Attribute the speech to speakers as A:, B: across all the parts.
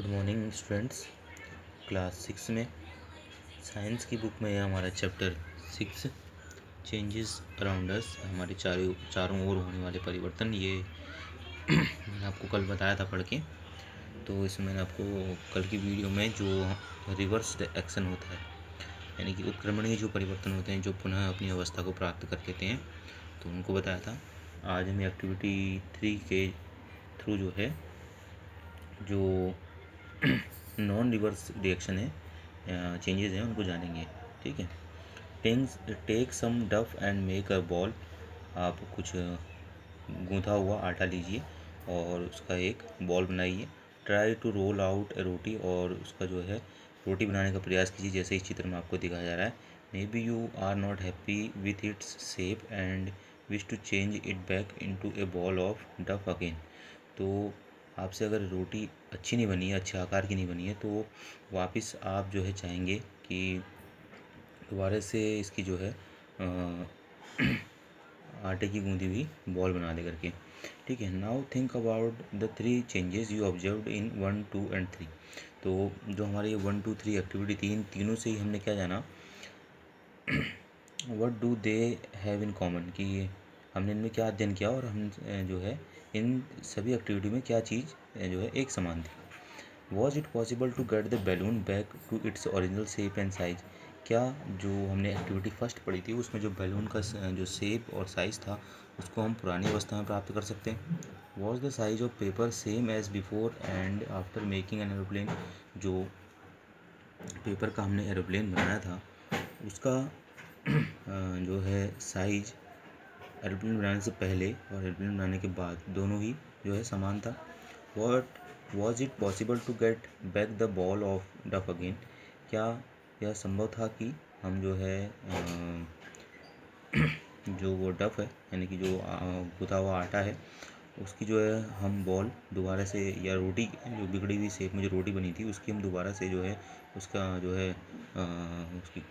A: Good morning students. Class 6 में science की book में है हमारा चैप्टर 6 चेंजेस अराउंड अस, हमारे चारों ओर होने वाले परिवर्तन। ये मैंने आपको कल बताया था पढ़ के। तो इसमें मैंने आपको कल की वीडियो में जो रिवर्स एक्शन होता है, यानी कि उत्क्रमणीय जो परिवर्तन होते हैं जो पुनः अपनी अवस्था को प्राप्त कर लेते हैं, तो उनको बताया था। आज हम एक्टिविटी 3 के थ्रू जो है जो नॉन रिवर्स रिएक्शन है, चेंजेस हैं, उनको जानेंगे। ठीक है। टेक सम डफ एंड मेक अ बॉल। आप कुछ गूंथा हुआ आटा लीजिए और उसका एक बॉल बनाइए। ट्राई टू रोल आउट ए रोटी, और उसका जो है रोटी बनाने का प्रयास कीजिए, जैसे इस चित्र में आपको दिखाया जा रहा है। Maybe you are not happy with its shape and wish to change it back into a ball of dough again. तो आपसे अगर रोटी अच्छी नहीं बनी है, अच्छे आकार की नहीं बनी है, तो वापस आप जो है चाहेंगे कि दोबारा से इसकी जो है आटे की गूंदी हुई बॉल बना दे करके। ठीक है। Now think about the 3 changes you observed in 1, 2 and 3। तो जो हमारी 1, 2, 3 एक्टिविटी तीनों से ही हमने क्या जाना, what do they have in common, कि हमने इनमें क्या अध्ययन किया और हम जो है इन सभी एक्टिविटी में क्या चीज़ जो है एक समान थी। Was it possible to get the balloon back to its original shape and size. क्या जो हमने एक्टिविटी फर्स्ट पढ़ी थी उसमें जो बैलून का जो शेप और साइज़ था उसको हम पुरानी अवस्था में प्राप्त कर सकते हैं। Was the size of paper same as before and after making an aeroplane. जो पेपर का हमने एरोप्लेन बनाया था उसका जो है साइज एरोप्लेन बनाने से पहले और एरोप्लेन बनाने के बाद दोनों ही जो है समान था। What was it possible to get back the ball of dough again. क्या यह संभव था कि हम जो है जो वो डफ है, यानी कि जो गूथा हुआ आटा है, उसकी जो है हम बॉल दोबारा से, या रोटी जो बिगड़ी हुई शेप में जो रोटी बनी थी उसकी हम दोबारा से जो है उसका जो है उसकी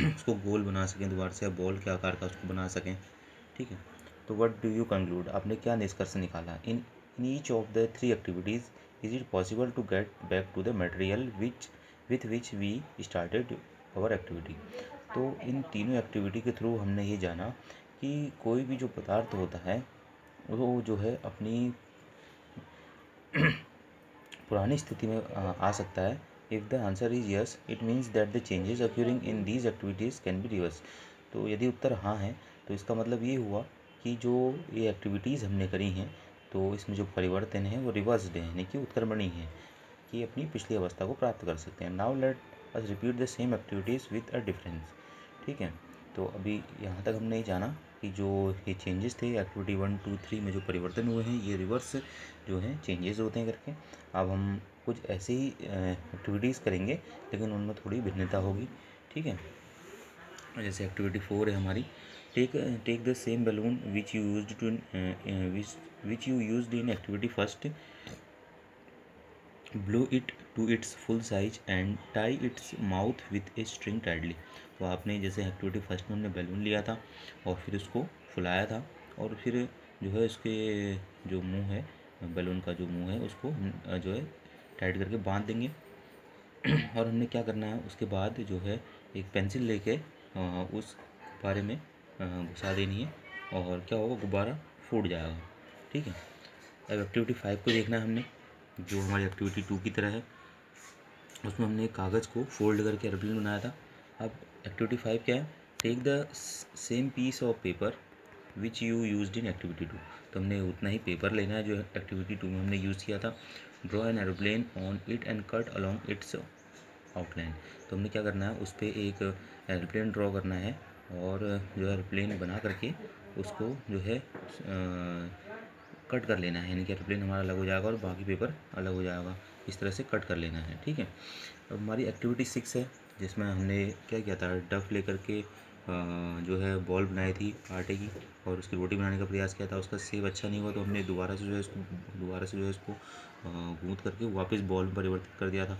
A: उसको गोल बना सकें, दोबारा से बॉल के आकार का उसको बना सकें। ठीक है। तो व्हाट डू यू कंक्लूड, आपने क्या निष्कर्ष निकाला। In each of the 3 activities is it possible to get back to the material with which we started our activity. तो इन तीनों एक्टिविटी के थ्रू हमने ये जाना कि कोई भी जो पदार्थ होता है वो जो है अपनी पुरानी स्थिति में आ सकता है। If the answer is yes, it means that the changes occurring in these activities can be reverse. तो यदि उत्तर हाँ है तो इसका मतलब ये हुआ कि जो ये एक्टिविटीज़ हमने करी हैं तो इसमें जो परिवर्तन है वो रिवर्सड है, यानी कि उत्क्रमणीय है, कि अपनी पिछली अवस्था को प्राप्त कर सकते हैं। Now let us repeat the same activities with a difference. ठीक है। तो अभी यहाँ तक हमने जाना कि जो ये चेंजेस थे एक्टिविटी 1, 2, 3 में जो परिवर्तन हुए हैं ये रिवर्स जो है चेंजेस होते हैं करके। अब हम कुछ ऐसे ही एक्टिविटीज़ करेंगे लेकिन उनमें थोड़ी भिन्नता होगी। ठीक है। जैसे एक्टिविटी 4 है हमारी, take the same balloon which you used in activity first, blow it to its full size and tie its mouth with a string tightly. तो आपने जैसे एक्टिविटी फर्स्ट में हमने बैलून लिया था और फिर उसको फुलाया था और फिर जो है उसके जो मुंह है, बैलून का जो मुंह है उसको हम जो है टाइट करके बांध देंगे। और हमने क्या करना है उसके बाद जो है एक पेंसिल लेके उस गुब्बारे में घुसा देनी है और क्या होगा, गुब्बारा फूट जाएगा। ठीक है। अब एक्टिविटी 5 को देखना है हमने, जो हमारी एक्टिविटी 2 की तरह है। उसमें हमने एक कागज़ को फोल्ड करके एरोप्लेन बनाया था। अब एक्टिविटी 5 क्या है, take the same piece of paper which you used in activity 2। तो हमने उतना ही पेपर लेना है जो एक्टिविटी 2 में हमने यूज़ किया था। Draw an aeroplane on it and cut along its outline. तो हमने क्या करना है, उस पर एक एरोप्लेन ड्रॉ करना है और जो एरोप्लेन बना करके उसको जो है कट कर लेना है, यानी कि एरोप्लेन हमारा अलग हो जाएगा और बाकी पेपर अलग हो जाएगा। इस तरह से कट कर लेना है। ठीक है। अब हमारी एक्टिविटी 6 है जिसमें हमने क्या किया था, डफ लेकर के जो है बॉल बनाई थी आटे की और उसकी रोटी बनाने का प्रयास किया था। उसका शेप अच्छा नहीं हुआ तो हमने दोबारा से जो है इसको गूँथ करके वापस बॉल में परिवर्तित कर दिया था।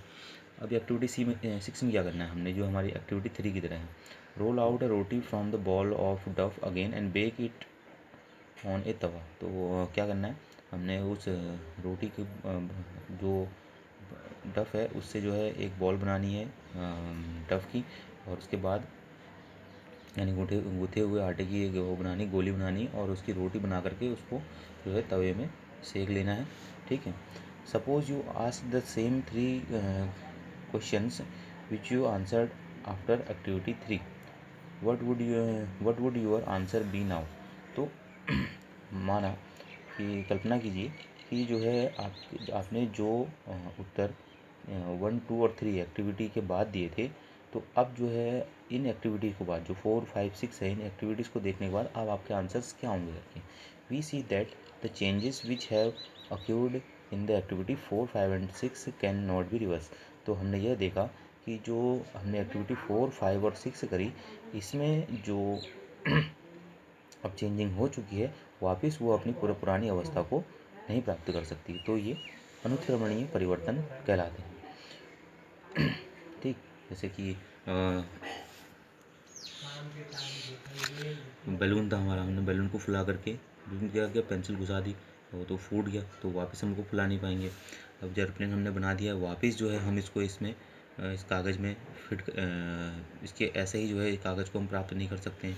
A: अब एक्टिविटी 6 में क्या करना है हमने, जो हमारी एक्टिविटी 3 की तरह है। Roll out a roti from the ball of dough again and bake it on a tawa. तो क्या करना है, हमने उस रोटी के जो डफ है उससे जो है एक बॉल बनानी है डफ की, और उसके बाद यानी गूँथे हुए आटे की एक वो बनानी, गोली बनानी, और उसकी रोटी बना करके उसको जो है तवे में सेक लेना है। ठीक है। Suppose you ask the same 3 questions which you answered after activity 3, what would your answer be now. तो माना कि कल्पना कीजिए कि जो है आपने जो उत्तर 1, 2 और 3 एक्टिविटी के बाद दिए थे, तो अब जो है इन एक्टिविटी के बाद जो 4, 5, 6 है, इन एक्टिविटीज़ को देखने के बाद अब आपके आंसर्स क्या होंगे करके। We see that the changes which have occurred in the activity 4, 5 and 6 can not be reverse. तो हमने यह देखा कि जो हमने एक्टिविटी 4, 5 और 6 करी, इसमें जो अब चेंजिंग हो चुकी है, वापस वो अपनी पुरानी अवस्था को नहीं प्राप्त कर सकती। तो ये अनुक्रमणीय परिवर्तन कहलाते हैं। ठीक, जैसे कि बैलून था हमारा, हमने बैलून को फुला करके क्या किया, पेंसिल घुसा दी, वो तो फूट गया, तो वापस हमको फुला नहीं पाएंगे। अब एयरप्लेन हमने बना दिया, वापस जो है हम इसको इसमें इस कागज़ में फिट इसके ऐसे ही जो है कागज़ को हम प्राप्त नहीं कर सकते हैं।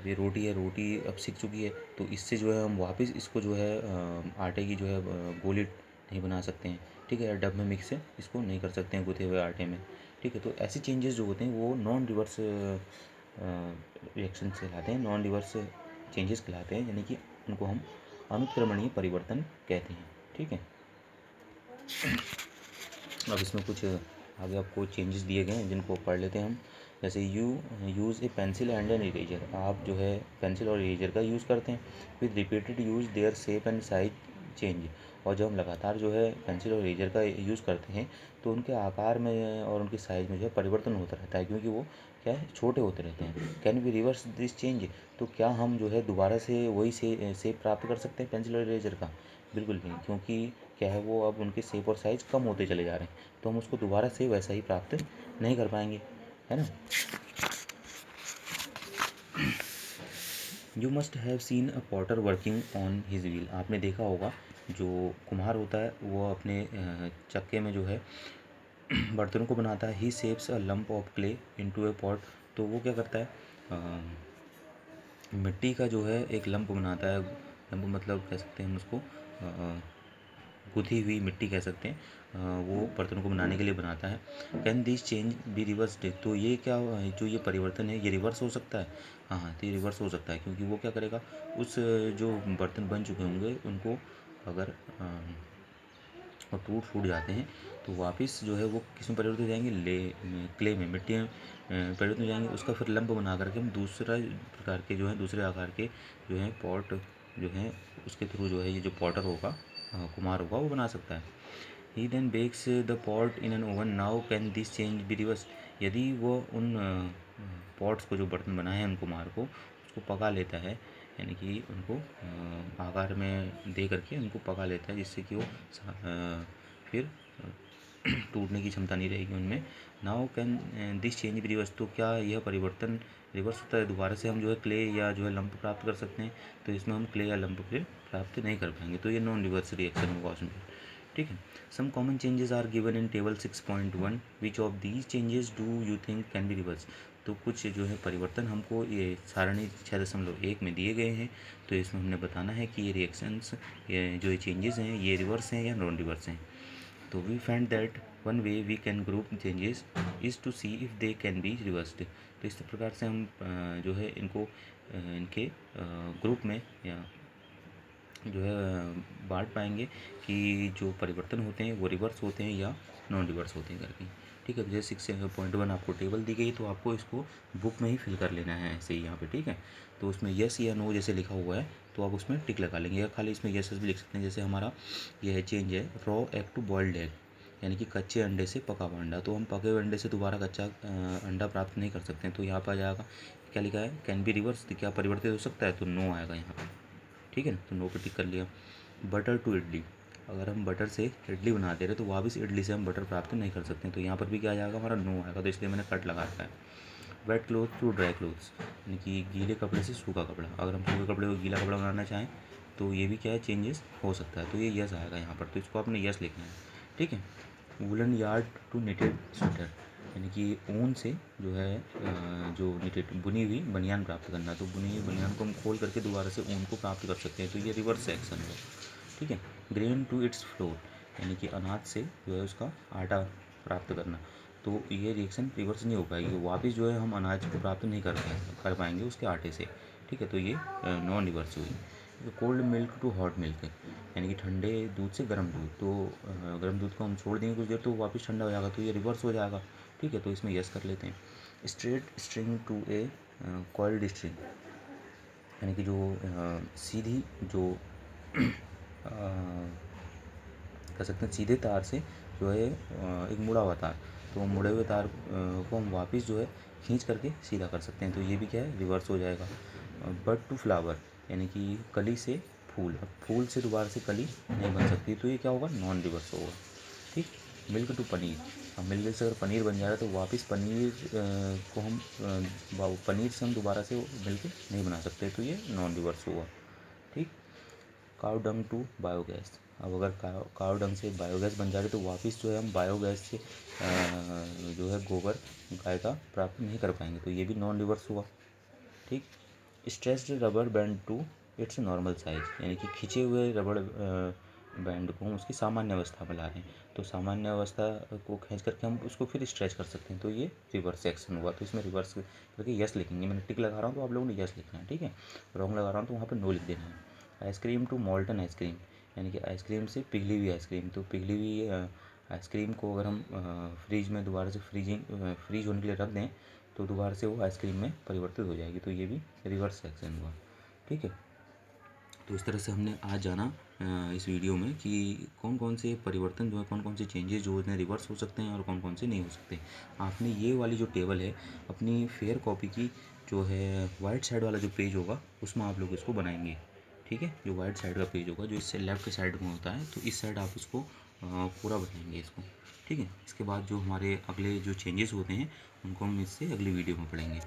A: अब ये रोटी है, रोटी अब सीख चुकी है, तो इससे जो है हम वापस इसको जो है आटे की जो है गोली नहीं बना सकते हैं। ठीक है, डब में मिक्स है, इसको नहीं कर सकते हैं गूँथे हुए आटे में। ठीक है, तो ऐसे चेंजेस जो होते हैं वो नॉन रिवर्स रिएक्शन कहलाते हैं, नॉन रिवर्स चेंजेस कहलाते हैं, यानी कि उनको हम अनुक्रमणीय परिवर्तन कहते हैं। ठीक है। अब इसमें कुछ आगे आपको चेंजेस दिए गए हैं जिनको पढ़ लेते हैं हम। जैसे you use A pencil and an eraser, आप जो है पेंसिल और इरेजर का यूज़ करते हैं। With repeated use their shape and size change, और जब हम लगातार जो है पेंसिल और इरेजर का यूज़ करते हैं तो उनके आकार में और उनके साइज़ में जो है परिवर्तन होता रहता है, क्योंकि वो क्या है, छोटे होते रहते हैं। Can we reverse this change, तो क्या हम जो है दोबारा से वही शेप प्राप्त कर सकते हैं पेंसिल और इरेजर का? बिल्कुल नहीं, क्योंकि क्या है, वो अब उनके शेप और साइज़ कम होते चले जा रहे हैं, तो हम उसको दोबारा से वैसा ही प्राप्त नहीं कर पाएंगे, है ना। You must have seen a Potter working on his wheel, आपने देखा होगा जो कुम्हार होता है वो अपने चक्के में जो है बर्तनों को बनाता है। He shapes a lump of clay into a pot, तो वो क्या करता है, मिट्टी का जो है एक लंप बनाता है। लंप मतलब कह सकते हैं हम उसको गूँथी हुई मिट्टी कह सकते हैं, वो बर्तनों को बनाने के लिए बनाता है। Can this change B reversed, तो ये क्या जो ये परिवर्तन है ये रिवर्स हो सकता है? हाँ हाँ, तो ये रिवर्स हो सकता है, क्योंकि वो क्या करेगा, उस जो बर्तन बन चुके होंगे उनको अगर और टूट फूट जाते हैं तो वापस जो है वो किस में परिवर्तित हो जाएंगे, क्ले में, मिट्टी में परिवर्तित हो जाएंगे। उसका फिर लंप बना करके हम दूसरा प्रकार के जो है दूसरे आकार के जो है पॉट जो है उसके थ्रू जो है ये जो पॉटर होगा, कुम्हार होगा, वो बना सकता है। He then bakes the pot in an oven, now can this change be reverse, यदि वो उन पॉट्स को जो बर्तन बनाए हैं उन कुम्हार को उसको पका लेता है, यानी कि उनको आकार में दे करके उनको पका लेता है, जिससे कि वो फिर टूटने की क्षमता नहीं रहेगी उनमें। Now can this change be reverse, तो क्या यह परिवर्तन रिवर्स होता है, दोबारा से हम जो है क्ले या जो है लंप प्राप्त कर सकते हैं? तो इसमें हम क्ले या लंप फिर प्राप्त नहीं कर पाएंगे, तो ये नॉन रिवर्स रिएक्शन होगा उसमें। ठीक है। Some common changes are given in table 6.1, which of these changes do you think can be reverse, तो कुछ जो है परिवर्तन हमको ये सारणी 6.1 में दिए गए हैं, तो इसमें हमने बताना है कि ये रिएक्शंस जो ये चेंजेस हैं ये रिवर्स हैं या नॉन रिवर्स हैं। तो we find that one way we can group changes is to see if they can be reversed, तो इस प्रकार से हम जो है इनको इनके ग्रुप में या जो है बांट पाएंगे कि जो परिवर्तन होते हैं वो रिवर्स होते हैं या नॉन रिवर्स होते हैं करके। ठीक है, तो जैसे 6.1 आपको टेबल दी गई तो आपको इसको बुक में ही फिल कर लेना है ऐसे ही यहाँ पे। ठीक है, तो उसमें यस या नो जैसे लिखा हुआ है तो आप उसमें टिक लगा लेंगे, या खाली इसमें यस भी लिख सकते हैं। जैसे हमारा यह चेंज है raw egg to boiled egg, यानी कि कच्चे अंडे से पका हुआ अंडा, तो हम पके हुए अंडे से दोबारा कच्चा अंडा प्राप्त नहीं कर सकते हैं, तो यहाँ पर आ जाएगा क्या लिखा है, कैन बी रिवर्स, क्या परिवर्तित हो सकता है, तो नो आएगा यहाँ पर। ठीक है ना, तो नो पे टिक कर लिया। बटर टू इडली, अगर हम बटर से इडली बना दे रहे तो वापस इडली से हम बटर प्राप्त नहीं कर सकते, तो यहाँ पर भी क्या आ जाएगा, हमारा नो आएगा, तो इसलिए मैंने कट लगा रखा है। Wet cloth to dry clothes, यानी कि गीले कपड़े से सूखा कपड़ा, अगर हम सूखे कपड़े को गीला कपड़ा बनाना चाहें तो ये भी क्या है, चेंजेस हो सकता है, तो ये यस आएगा यहाँ पर, तो इसको आपने यस लिखना है। ठीक है, woollen yarn to knitted sweater, यानी कि ऊन से जो है जो निटेड बुनी हुई बनियान प्राप्त करना। तो बुनी हुई बनियान को हम खोल करके दोबारा से ऊन को प्राप्त कर सकते हैं, तो ये रिवर्स एक्शन हुआ। ठीक है। ग्रेन टू इट्स फ्लोर, यानी कि अनाज से जो है उसका आटा प्राप्त करना। तो ये रिएक्शन रिवर्स नहीं हो पाएगी, वापस जो है हम अनाज को प्राप्त नहीं कर पाएंगे उसके आटे से। ठीक है, तो ये नॉन रिवर्स हुई। Cold milk to hot milk, यानी कि ठंडे दूध से गर्म दूध। तो गर्म दूध को हम छोड़ देंगे कुछ देर तो वापस ठंडा हो जाएगा, तो ये रिवर्स हो जाएगा। ठीक है, तो इसमें यस कर लेते हैं। Straight string to a coiled string, यानी कि जो सीधी जो कह सकते हैं सीधे तार से जो है एक मुड़ा हुआ तार, तो मुड़े हुए तार को हम वापस जो है खींच करके सीधा कर सकते हैं, तो ये भी क्या है रिवर्स हो जाएगा। बड टू फ्लावर, यानी कि कली से फूल, अब फूल से दोबारा से कली नहीं बन सकती, तो ये क्या होगा नॉन रिवर्स होगा। ठीक। मिल्क टू पनीर, अब मिल्क से अगर पनीर बन जाएगा तो वापस पनीर को हम पनीर से हम दोबारा से मिल्क नहीं बना सकते, तो ये नॉन रिवर्स होगा। ठीक। काव डंग टू बायोगैस, अब अगर काव डंग से बायोगैस बन जाए तो वापस जो है हम बायोगैस से जो है गोबर गाय का प्राप्त नहीं कर पाएंगे, तो ये भी नॉन रिवर्स हुआ। ठीक। Stretched rubber band to its normal size, यानी कि खिंचे हुए रबड़ बैंड को हम उसकी सामान्य अवस्था में ला रहे हैं, तो सामान्य अवस्था को खींच करके हम उसको फिर स्ट्रेच कर सकते हैं, तो ये रिवर्स एक्शन हुआ। तो इसमें रिवर्स करके यस लिखेंगे, मैंने टिक लगा रहा हूँ तो आप लोगों ने यस लिखना है। ठीक है, रॉन्ग लगा रहा हूँ तो वहाँ पर नो लिख देना है। आइसक्रीम टू मॉल्टन आइसक्रीम, यानी कि आइसक्रीम से पिघली हुई आइसक्रीम, तो पिघली हुई आइसक्रीम को अगर हम फ्रीज में दोबारा से फ्रीज होने के लिए रख दें तो दोबारा से वो आइसक्रीम में परिवर्तित हो जाएगी, तो ये भी रिवर्स एक्शन हुआ। ठीक है, तो इस तरह से हमने आज जाना इस वीडियो में कि कौन कौन से परिवर्तन जो है, कौन कौन से चेंजेस जो हैं रिवर्स हो सकते हैं और कौन कौन से नहीं हो सकते। आपने ये वाली जो टेबल है अपनी फेयर कॉपी की जो है वाइट साइड वाला जो पेज होगा उसमें आप लोग इसको बनाएंगे। ठीक है, जो वाइट साइड का पेज होगा जो इससे लेफ्ट साइड में होता है, तो इस साइड आप उसको पूरा बनाएंगे इसको। ठीक है, इसके बाद जो हमारे अगले जो चेंजेस होते हैं उनको हम इससे अगली वीडियो में पढ़ेंगे।